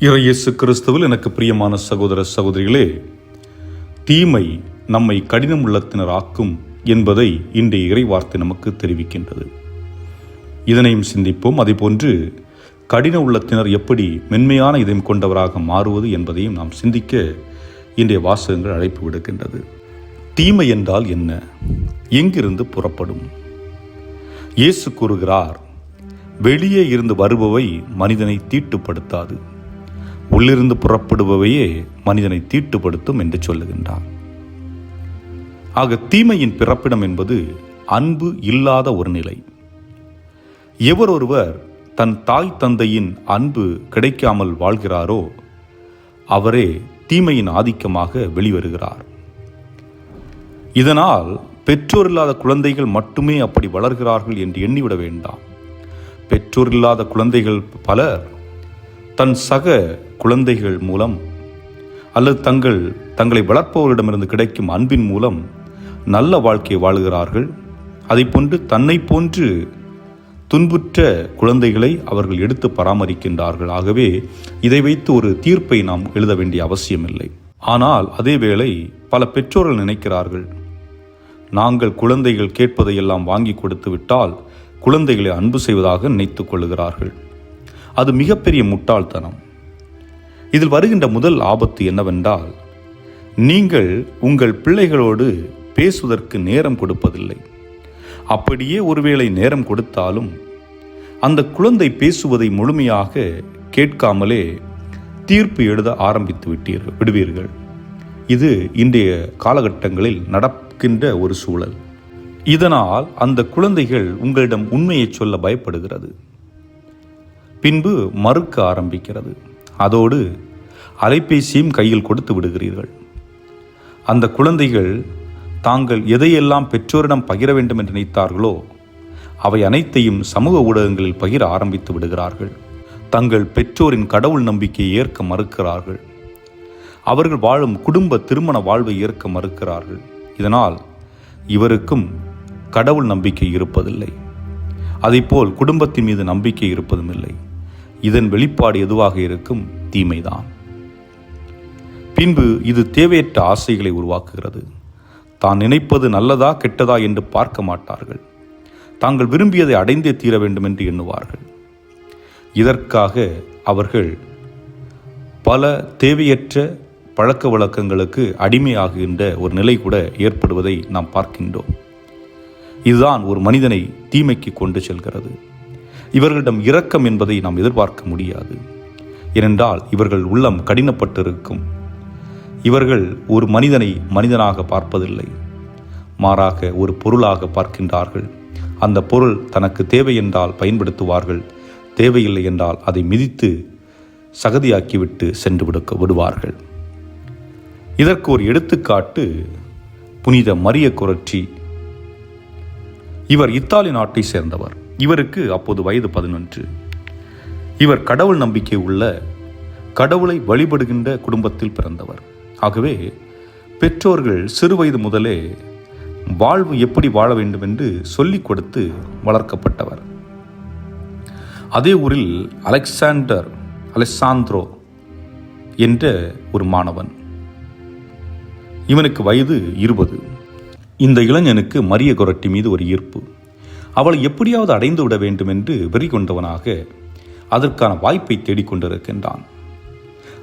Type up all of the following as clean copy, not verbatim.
இயேசு கிறிஸ்துவில் எனக்கு பிரியமான சகோதர சகோதரிகளே, தீமை நம்மை கடினம் உள்ளத்தினர் ஆக்கும் என்பதை இன்றைய இறைவார்த்தை நமக்கு தெரிவிக்கின்றது. இதனையும் சிந்திப்போம். அதேபோன்று கடின உள்ளத்தினர் எப்படி மென்மையான இதயம் கொண்டவராக மாறுவது என்பதையும் நாம் சிந்திக்க இன்றைய வாசகங்கள் அழைப்பு விடுக்கின்றது. தீமை என்றால் என்ன? எங்கிருந்து புறப்படும்? இயேசு கூறுகிறார், வெளியே இருந்து வருபவை மனிதனை தீட்டுப்படுத்தாது, உள்ளிருந்து புறப்படுபவையே மனிதனை தீட்டுப்படுத்தும் என்று சொல்லுகின்றார். ஆக தீமையின் பிறப்பிடம் என்பது அன்பு இல்லாத ஒரு நிலை. எவரொருவர் தன் தாய் தந்தையின் அன்பு கிடைக்காமல் வாழ்கிறாரோ அவரே தீமையின் ஆதிக்கமாக வெளிவருகிறார். இதனால் பெற்றோர் இல்லாத குழந்தைகள் மட்டுமே அப்படி வளர்கிறார்கள் என்று எண்ணிவிட வேண்டாம். பெற்றோர் இல்லாத குழந்தைகள் பலர் தன் சக குழந்தைகள் மூலம் அல்லது தங்களை வளர்ப்பவரிடமிருந்து கிடைக்கும் அன்பின் மூலம் நல்ல வாழ்க்கையை வாழுகிறார்கள். அதைப்போன்று தன்னை போன்று துன்புற்ற குழந்தைகளை அவர்கள் எடுத்து பராமரிக்கின்றார்கள். ஆகவே இதை வைத்து ஒரு தீர்ப்பை நாம் எழுத வேண்டிய அவசியமில்லை. ஆனால் அதேவேளை பல பெற்றோர்கள் நினைக்கிறார்கள், நாங்கள் குழந்தைகள் கேட்பதையெல்லாம் வாங்கி கொடுத்து விட்டால் குழந்தைகளை அன்பு செய்வதாக நினைத்துக் கொள்ளுகிறார்கள். அது மிகப்பெரிய முட்டாள்தனம். இதில் வருகின்ற முதல் ஆபத்து என்னவென்றால், நீங்கள் உங்கள் பிள்ளைகளோடு பேசுவதற்கு நேரம் கொடுப்பதில்லை. அப்படியே ஒருவேளை நேரம் கொடுத்தாலும் அந்த குழந்தை பேசுவதை முழுமையாக கேட்காமலே தீர்ப்பு எழுத ஆரம்பித்து விடுவீர்கள். இது இன்றைய காலகட்டங்களில் நடக்கின்ற ஒரு சூழல். இதனால் அந்த குழந்தைகள் உங்களிடம் உண்மையை சொல்ல பயப்படுகிறது, பின்பு மறுக்க ஆரம்பிக்கிறது. அதோடு அலைபேசியும் கையில் கொடுத்து விடுகிறீர்கள். அந்த குழந்தைகள் தாங்கள் எதையெல்லாம் பெற்றோரிடம் பகிர வேண்டும் என்று நினைத்தார்களோ அவை அனைத்தையும் சமூக ஊடகங்களில் பகிர ஆரம்பித்து விடுகிறார்கள். தங்கள் பெற்றோரின் கடவுள் நம்பிக்கையை ஏற்க மறுக்கிறார்கள். அவர்கள் வாழும் குடும்ப திருமண வாழ்வை ஏற்க மறுக்கிறார்கள். இதனால் இவருக்கும் கடவுள் நம்பிக்கை இருப்பதில்லை, அதைப்போல் குடும்பத்தின் மீது நம்பிக்கை இருப்பதும் இல்லை. இதன் வெளிப்பாடு எதுவாக இருக்கும்? தீமைதான். பின்பு இது தேவையற்ற ஆசைகளை உருவாக்குகிறது. தான் நினைப்பது நல்லதா கெட்டதா என்று பார்க்க மாட்டார்கள். தாங்கள் விரும்பியதை அடைந்தே தீர வேண்டும் என்று எண்ணுவார்கள். இதற்காக அவர்கள் பல தேவையற்ற பழக்க வழக்கங்களுக்கு அடிமையாகுகின்ற ஒரு நிலை கூட ஏற்படுவதை நாம் பார்க்கின்றோம். இதுதான் ஒரு மனிதனை தீமைக்கு கொண்டு செல்கிறது. இவர்களிடம் இரக்கம் என்பதை நாம் எதிர்பார்க்க முடியாது. ஏனென்றால் இவர்கள் உள்ளம் கடினப்பட்டிருக்கும். இவர்கள் ஒரு மனிதனை மனிதனாக பார்ப்பதில்லை, மாறாக ஒரு பொருளாக பார்க்கின்றார்கள். அந்த பொருள் தனக்கு தேவை என்றால் பயன்படுத்துவார்கள், தேவையில்லை என்றால் அதை மிதித்து சகதியாக்கிவிட்டு சென்று விடுவார்கள். இதற்கு ஒரு எடுத்துக்காட்டு புனித மரிய கொரச்சி. இவர் இத்தாலி நாட்டை சேர்ந்தவர். இவருக்கு அப்போது வயது 11. இவர் கடவுள் நம்பிக்கை உள்ள, கடவுளை வழிபடுகின்ற குடும்பத்தில் பிறந்தவர். ஆகவே பெற்றோர்கள் சிறு வயது முதலே வாழ்வு எப்படி வாழ வேண்டும் என்று சொல்லிக் கொடுத்து வளர்க்கப்பட்டவர். அதே ஊரில் அலெசாந்திரோ என்ற ஒரு மாணவன். இவனுக்கு வயது 20. இந்த இளைஞனுக்கு மரிய கொரட்டி மீது ஒரு ஈர்ப்பு. அவளை எப்படியாவது அடைந்து விட வேண்டும் என்று வெறி கொண்டவனாக அதற்கான வாய்ப்பை தேடிக்கொண்டிருக்கின்றான்.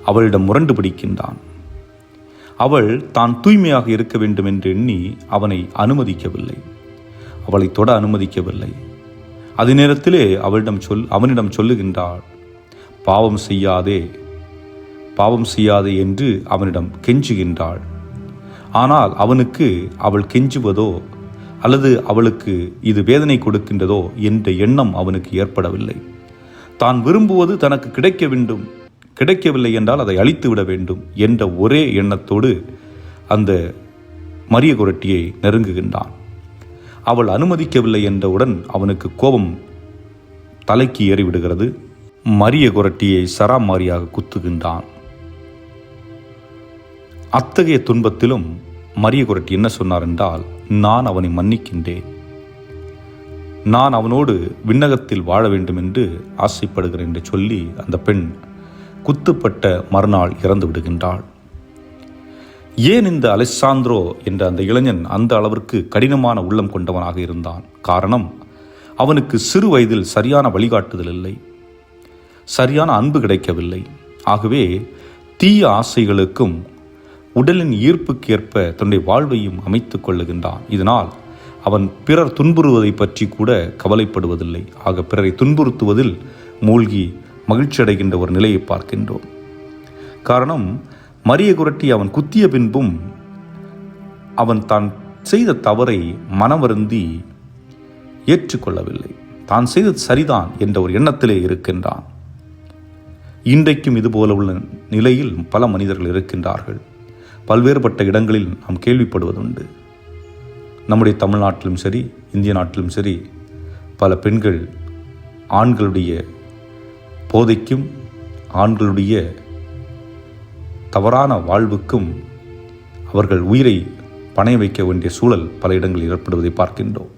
அவளிடம் முரண்டு பிடிக்கின்றான். அவள் தான் தூய்மையாக இருக்க வேண்டும் என்று எண்ணி அவனை அனுமதிக்கவில்லை, அவளை தொட அனுமதிக்கவில்லை. அதே நேரத்திலே அவனிடம் சொல்லுகின்றாள், பாவம் செய்யாதே என்று அவனிடம் கெஞ்சுகின்றாள். ஆனால் அவனுக்கு அவள் கெஞ்சுவதோ அல்லது அவளுக்கு இது வேதனை கொடுக்கின்றதோ என்ற எண்ணம் அவனுக்கு ஏற்படவில்லை. தான் விரும்புவது தனக்கு கிடைக்கவில்லை என்றால் அதை அழித்து விட வேண்டும் என்ற ஒரே எண்ணத்தோடு அந்த மரிய கொரட்டியை நெருங்குகின்றான். அவள் அனுமதிக்கவில்லை என்றவுடன் அவனுக்கு கோபம் தலைக்கு ஏறிவிடுகிறது. மரிய கொரட்டியை சராமாரியாக குத்துகின்றான். அத்தகைய துன்பத்திலும் மரிய கொரட்டி என்ன சொன்னார் என்றால், நான் அவனை மன்னிக்கின்றேன், நான் அவனோடு விண்ணகத்தில் வாழ வேண்டும் என்று ஆசைப்படுகிறேன் என்று சொல்லி அந்த பெண் குத்துப்பட்ட மறுநாள் இறந்து விடுகின்றாள். ஏன் இந்த அலெசாந்திரோ என்ற அந்த இளைஞன் அந்த அளவிற்கு கடினமான உள்ளம் கொண்டவனாக இருந்தான்? காரணம், அவனுக்கு சிறு வயதில் சரியான வழிகாட்டுதல் இல்லை, சரியான அன்பு கிடைக்கவில்லை. ஆகவே தீய ஆசைகளுக்கும் உடலின் ஈர்ப்புக்கேற்ப தன்னுடைய வாழ்வையும் அமைத்துக் கொள்ளுகின்றான். இதனால் அவன் பிறர் துன்புறுவதை பற்றி கூட கவலைப்படுவதில்லை. ஆக பிறரை துன்புறுத்துவதில் மூழ்கி மகிழ்ச்சி அடைகின்ற ஒரு நிலையை பார்க்கின்றோம். காரணம், மரிய குரட்டி அவன் குத்திய பின்பும் அவன் தான் செய்த தவறை மனவருந்தி ஏற்றுக்கொள்ளவில்லை. தான் செய்தது சரிதான் என்ற ஒரு எண்ணத்திலே இருக்கின்றான். இன்றைக்கும் இதுபோல உள்ள நிலையில் பல மனிதர்கள் இருக்கின்றார்கள். பல்வேறுபட்ட இடங்களில் நாம் கேள்விப்படுவதுண்டு. நம்முடைய தமிழ்நாட்டிலும் சரி, இந்திய நாட்டிலும் சரி, பல பெண்கள் ஆண்களுடைய போதைக்கும் ஆண்களுடைய தவறான வாழ்வுக்கும் அவர்கள் உயிரை பணைய வைக்க வேண்டிய சூழல் பல இடங்களில் ஏற்படுவதை பார்க்கின்றோம்.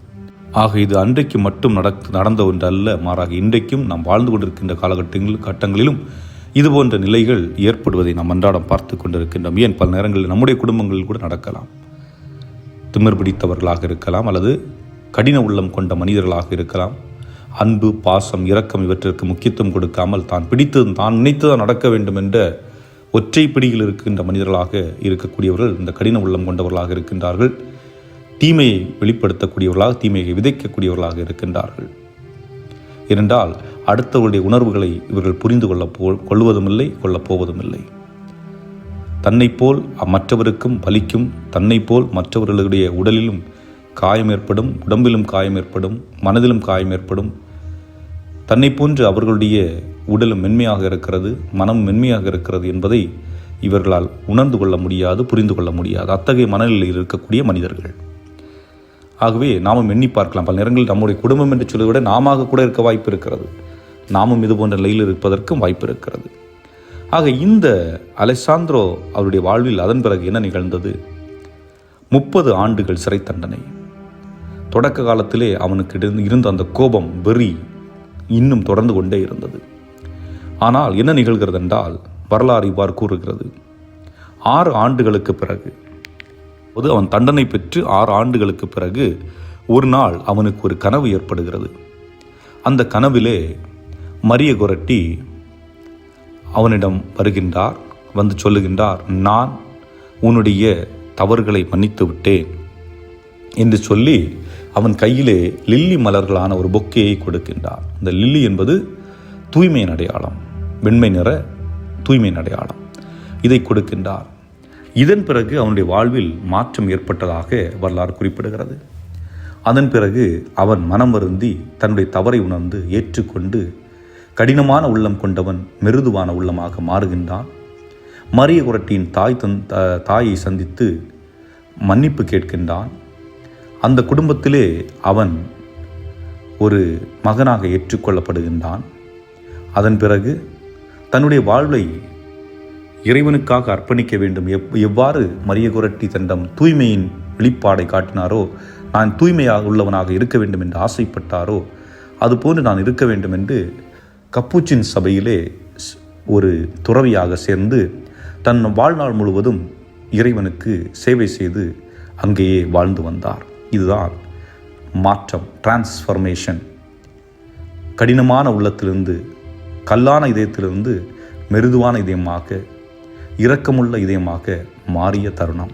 ஆக இது அன்றைக்கு மட்டும் நடந்த ஒன்று அல்ல, மாறாக இன்றைக்கும் நாம் வாழ்ந்து கொண்டிருக்கின்ற கட்டங்களிலும் இதுபோன்ற நிலைகள் ஏற்படுவதை நாம் அன்றாடம் பார்த்து கொண்டிருக்கின்றோம். ஏன் பல நேரங்களில் நம்முடைய குடும்பங்களில் கூட நடக்கலாம். திமிர் பிடித்தவர்களாக இருக்கலாம், அல்லது கடின உள்ளம் கொண்ட மனிதர்களாக இருக்கலாம். அன்பு, பாசம், இரக்கம் இவற்றிற்கு முக்கியத்துவம் கொடுக்காமல் தான் பிடித்தது தான் நினைத்துதான் நடக்க வேண்டும் என்ற ஒற்றை பிடியில் இருக்கின்ற மனிதர்களாக இருக்கக்கூடியவர்கள் இந்த கடின உள்ளம் கொண்டவர்களாக இருக்கின்றார்கள். தீமையை வெளிப்படுத்தக்கூடியவர்களாக, தீமையை விதைக்கக்கூடியவர்களாக இருக்கின்றார்கள். ஏனென்றால் அடுத்தவருடைய உணர்வுகளை இவர்கள் புரிந்து கொள்வதும் இல்லை, கொள்ளப்போவதும் இல்லை. தன்னை போல் மற்றவருக்கும் பலிக்கும், தன்னை போல் மற்றவர்களுடைய உடலிலும் காயம் ஏற்படும், உடம்பிலும் காயம் ஏற்படும், மனதிலும் காயம் ஏற்படும். தன்னை போன்று அவர்களுடைய உடலும் மென்மையாக இருக்கிறது, மனம் மென்மையாக இருக்கிறது என்பதை இவர்களால் உணர்ந்து கொள்ள முடியாது, புரிந்து கொள்ள முடியாது. அத்தகைய மனநிலையில் இருக்கக்கூடிய மனிதர்கள். ஆகவே நாமும் எண்ணி பார்க்கலாம். பல நேரங்களில் நம்முடைய குடும்பம் என்று சொல்வதை விட நாம கூட இருக்க வாய்ப்பு இருக்கிறது. நாமும் இது போன்ற நிலையில் இருப்பதற்கும் வாய்ப்பு இருக்கிறது. ஆக இந்த அலெசாந்திரோ அவருடைய வாழ்வில் அதன் பிறகு என்ன நிகழ்ந்தது? 30 ஆண்டுகள் சிறை தண்டனை. தொடக்க காலத்திலே அவனுக்கு இருந்த அந்த கோபம், வெறி இன்னும் தொடர்ந்து கொண்டே இருந்தது. ஆனால் என்ன நிகழ்கிறது என்றால், வரலாறு இவ்வாறு கூறுகிறது. 6 ஆண்டுகளுக்கு பிறகு, அவன் தண்டனை பெற்று 6 ஆண்டுகளுக்கு பிறகு ஒரு நாள் அவனுக்கு ஒரு கனவு ஏற்படுகிறது. அந்த கனவிலே மரிய குரட்டி அவனிடம் வருகின்றார். வந்து சொல்லுகின்றார், நான் உன்னுடைய தவறுகளை மன்னித்து விட்டேன் என்று சொல்லி அவன் கையிலே லில்லி மலர்களான ஒரு பொக்கேயை கொடுக்கின்றார். இந்த லில்லி என்பது தூய்மையின் அடையாளம், வெண்மை நிற தூய்மையின் அடையாளம். இதை கொடுக்கின்றார். இதன் பிறகு அவனுடைய வாழ்வில் மாற்றம் ஏற்பட்டதாக வரலாறு குறிப்பிடுகிறது. அதன் பிறகு அவன் மனம் வருந்தி தன்னுடைய தவறை உணர்ந்து ஏற்றுக்கொண்டு கடினமான உள்ளம் கொண்டவன் மிருதுவான உள்ளமாக மாறுகின்றான். மரிய குரட்டியின் தாயை சந்தித்து மன்னிப்பு கேட்கின்றான். அந்த குடும்பத்திலே அவன் ஒரு மகனாக ஏற்றுக்கொள்ளப்படுகின்றான். அதன் பிறகு தன்னுடைய வாழ்வை இறைவனுக்காக அர்ப்பணிக்க வேண்டும். எவ்வாறு மரிய குரட்டி தன்னம் தூய்மையின் வெளிப்பாடை காட்டினாரோ, நான் தூய்மையாக உள்ளவனாக இருக்க வேண்டும் என்று ஆசைப்பட்டாரோ, அதுபோன்று நான் இருக்க வேண்டும் என்று கப்புச்சின் சபையிலே ஒரு துறவியாக சேர்ந்து தன் வாழ்நாள் முழுவதும் இறைவனுக்கு சேவை செய்து அங்கேயே வாழ்ந்து வந்தார். இதுதான் மாற்றம், டிரான்ஸ்ஃபர்மேஷன். கடினமான உள்ளத்திலிருந்து, கல்லான இதயத்திலிருந்து மிருதுவான இதயமாக, இரக்கமுள்ள இதயமாக மாறிய தருணம்.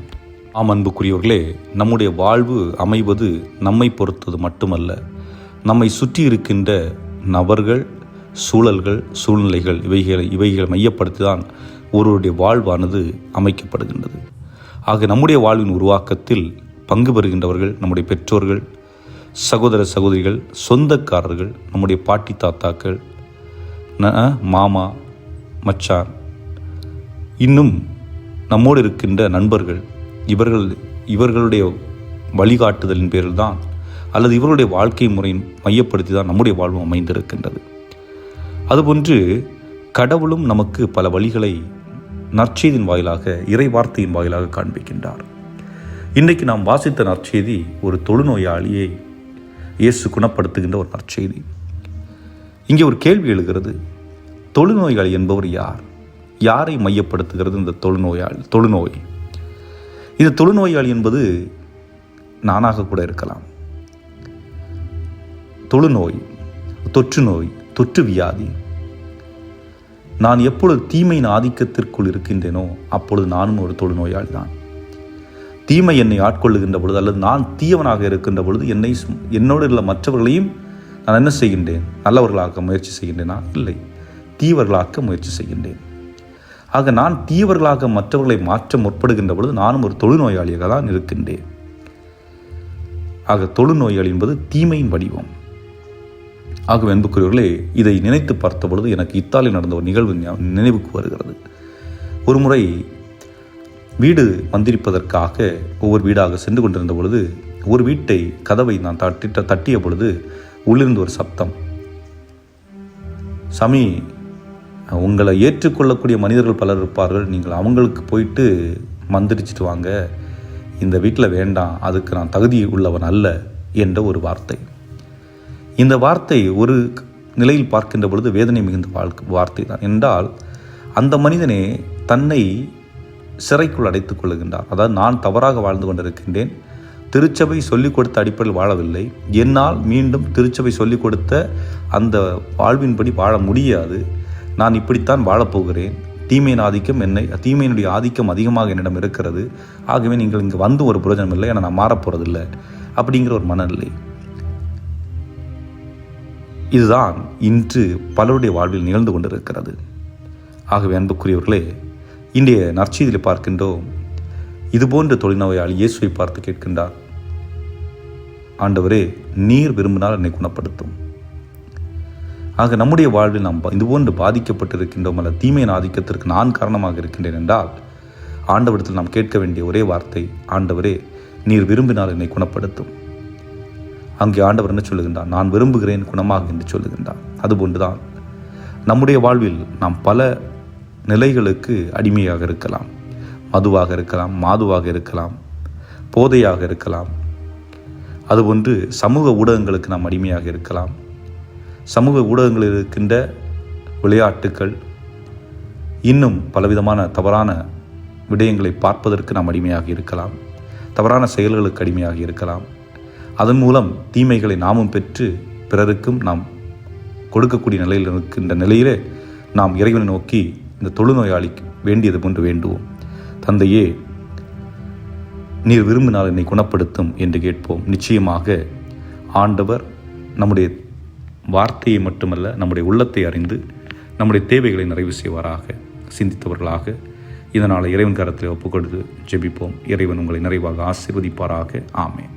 ஆம் அன்புக்குரியவர்களே, நம்முடைய வாழ்வு அமைவது நம்மை பொறுத்தது மட்டுமல்ல, நம்மை சுற்றி இருக்கின்ற நபர்கள், சூழல்கள், சூழ்நிலைகள் இவைகளை மையப்படுத்தி தான் ஒருவருடைய வாழ்வானது அமைக்கப்படுகின்றது. ஆக நம்முடைய வாழ்வின் உருவாக்கத்தில் பங்கு பெறுகின்றவர்கள் நம்முடைய பெற்றோர்கள், சகோதர சகோதரிகள், சொந்தக்காரர்கள், நம்முடைய பாட்டி தாத்தாக்கள், மாமா, மச்சான், இன்னும் நம்மோடு இருக்கின்ற நண்பர்கள். இவர்களுடைய வழிகாட்டுதலின் பேரில் தான், அல்லது இவர்களுடைய வாழ்க்கை முறையின் மையப்படுத்தி தான் நம்முடைய வாழ்வு அமைந்திருக்கின்றது. அதுபோன்று கடவுளும் நமக்கு பல வழிகளை நற்செய்தியின் வாயிலாக, இறை வார்த்தையின் வாயிலாக காண்பிக்கின்றார். இன்றைக்கு நாம் வாசித்த நற்செய்தி ஒரு தொழுநோயாளியை இயேசு குணப்படுத்துகின்ற ஒரு நற்செய்தி. இங்கே ஒரு கேள்வி எழுகிறது, தொழுநோயாளி என்பவர் யார்? யாரை மையப்படுத்துகிறது இந்த தொழுநோய்? இந்த தொழுநோயாளி என்பது நானாக கூட இருக்கலாம். தொழுநோய், தொற்று நோய், தொற்று வியாதி. நான் எப்பொழுது தீமையின் ஆதிக்கத்திற்குள் இருக்கின்றேனோ அப்பொழுது நானும் ஒரு தொழுநோயாளி தான். தீமை என்னை ஆட்கொள்ளுகின்ற பொழுது அல்லது நான் தீயவனாக இருக்கின்ற பொழுது என்னோடு உள்ள மற்றவர்களையும் நான் என்ன செய்கின்றேன்? நல்லவர்களாக்க முயற்சி செய்கின்றேனா? இல்லை, தீவர்களாக்க முயற்சி செய்கின்றேன். ஆக நான் தீவர்களாக மற்றவர்களை மாற்ற முற்படுகின்ற பொழுது நானும் ஒரு தொழுநோயாளியாக தான் இருக்கின்றேன். ஆக தொழுநோயாளி என்பது தீமையின் வடிவம். ஆகவே அன்புக்குரியவர்களே, இதை நினைத்து பார்த்த பொழுது எனக்கு இத்தாலியில் நடந்த ஒரு நிகழ்வு நினைவுக்கு வருகிறது. ஒரு முறை வீடு மந்திரிப்பதற்காக ஒவ்வொரு வீடாக சென்று கொண்டிருந்த பொழுது ஒரு வீட்டை கதவை நான் தட்டிய பொழுது உள்ளிருந்து ஒரு சப்தம், சாமி, உங்களை ஏற்றுக்கொள்ளக்கூடிய மனிதர்கள் பலர் இருப்பார்கள், நீங்கள் அவங்களுக்கு போயிட்டு மந்திரிச்சிட்டு வாங்க, இந்த வீட்டில் வேண்டாம், அதுக்கு நான் தகுதி உள்ளவன் அல்ல என்ற ஒரு வார்த்தை. இந்த வார்த்தை ஒரு நிலையில் பார்க்கின்ற பொழுது வேதனை மிகுந்த வார்த்தை தான். என்றால் அந்த மனிதனே தன்னை சிறைக்குள் அடைத்துக் கொள்ளுகின்றார். அதாவது நான் தவறாக வாழ்ந்து கொண்டிருக்கின்றேன், திருச்சபை சொல்லிக் கொடுத்த அடிப்படையில் வாழவில்லை, என்னால் மீண்டும் திருச்சபை சொல்லிக் கொடுத்த அந்த வாழ்வின்படி வாழ முடியாது, நான் இப்படித்தான் வாழப்போகிறேன், தீமையினுடைய ஆதிக்கம் அதிகமாக என்னிடம் இருக்கிறது, ஆகவே நீங்கள் இங்கே வந்து ஒரு பிரயோஜனம் இல்லை, ஏன்னா நான் மாறப்போறதில்லை அப்படிங்கிற ஒரு மனநிலை. இதுதான் இன்று பலருடைய வாழ்வில் நிகழ்ந்து கொண்டிருக்கிறது. ஆகவே அன்புக்குரியவர்களே, இன்றைய நற்செய்தியில் பார்க்கின்றோம், இதுபோன்ற தொழுநோயாளி இயேசுவை பார்த்து கேட்கின்றார், ஆண்டவரே, நீர் விரும்பினால் என்னை குணப்படுத்தும். ஆக நம்முடைய வாழ்வில் நாம் இதுபோன்று பாதிக்கப்பட்டிருக்கின்றோம் அல்ல தீமையின் ஆதிக்கத்திற்கு நான் காரணமாக இருக்கின்றேன் என்றால் ஆண்டவரிடத்தில் நாம் கேட்க வேண்டிய ஒரே வார்த்தை, ஆண்டவரே, நீர் விரும்பினால் என்னை குணப்படுத்தும். அங்கே ஆண்டவர் என்ன சொல்லுகின்றார்? நான் விரும்புகிறேன், குணமாக என்று சொல்லுகின்றார். அதுபோன்றுதான் நம்முடைய வாழ்வில் நாம் பல நிலைகளுக்கு அடிமையாக இருக்கலாம். மதுவாக இருக்கலாம், மாதுவாக இருக்கலாம், போதையாக இருக்கலாம். அதுபோன்று சமூக ஊடகங்களுக்கு நாம் அடிமையாக இருக்கலாம். சமூக ஊடகங்களில் இருக்கின்ற விளையாட்டுக்கள், இன்னும் பலவிதமான தவறான விடயங்களை பார்ப்பதற்கு நாம் அடிமையாக இருக்கலாம். தவறான செயல்களுக்கு அடிமையாக இருக்கலாம். அதன் மூலம் தீமைகளை நாமும் பெற்று பிறருக்கும் நாம் கொடுக்கக்கூடிய நிலையில் இருக்கின்ற நிலையிலே நாம் இறைவனை நோக்கி இந்த தொழுநோயாளிக்கு வேண்டியது போன்று வேண்டுவோம். தந்தையே, நீர் விரும்பினால் என்னை குணப்படுத்தும் என்று கேட்போம். நிச்சயமாக ஆண்டவர் நம்முடைய வார்த்தையை மட்டுமல்ல, நம்முடைய உள்ளத்தை அறிந்து நம்முடைய தேவைகளை நிறைவு செய்வாராக. சிந்தித்தவர்களாக இதனால் இறைவன் கரத்தில் ஒப்புக்கொடுத்து ஜெபிப்போம். இறைவன் உங்களை நிறைவாக ஆசீர்வதிப்பாராக. ஆமென்.